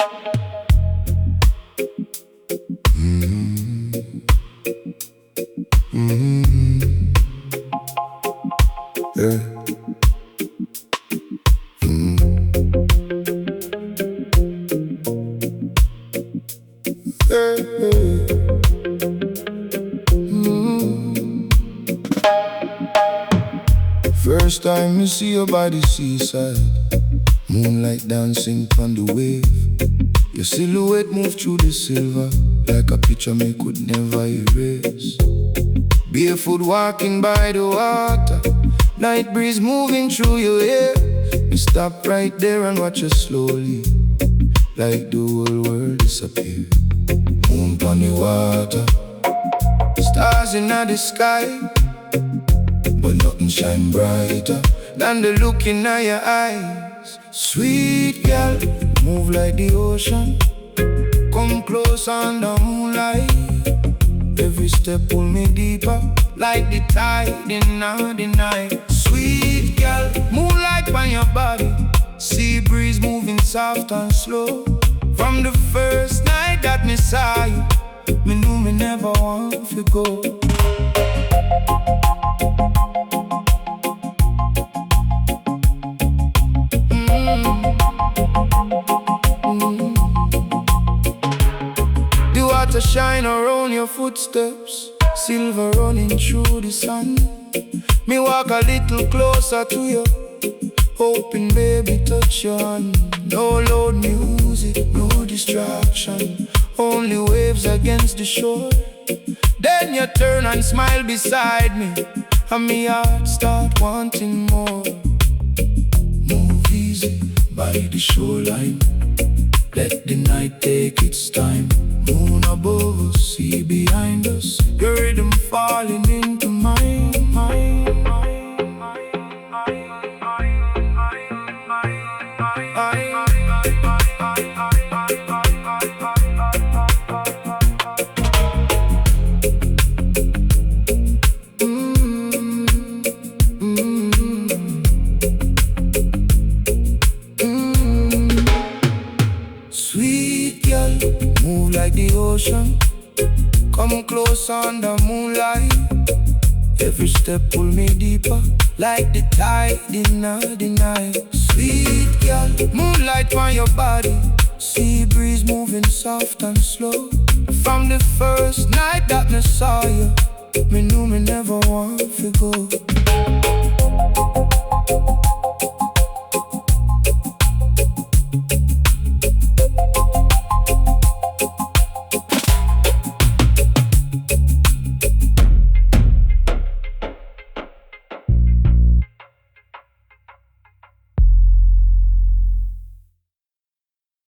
Yeah. First time you see you by the seaside, moonlight dancing on the wave. Your silhouette move through the silver like a picture me could never erase. Barefoot walking by the water, night breeze moving through your hair. You stop right there and watch you slowly, like the whole world disappear. Moon on the water, stars in the sky, but nothing shine brighter than the look in your eyes. Sweet girl, move like the ocean, come close on the moonlight. Every step pull me deeper, like the tide in the night. Sweet girl, moonlight on your body, sea breeze moving soft and slow. From the first night that me saw you, me knew me never want to go. The water shine around your footsteps, silver running through the sun. Me walk a little closer to you, hoping baby touch your hand. No loud music, no distraction, only waves against the shore. Then you turn and smile beside me, and me heart start wanting more. Move easy by the shoreline, let the night take its time. Moon above us, sea behind us, your rhythm falling into mine. Sweet girl, move like the ocean, come close on the moonlight. Every step pull me deeper, like the tide in the night. Sweet girl, moonlight on your body, sea breeze moving soft and slow. From the first night that me saw you, me knew me never want to go.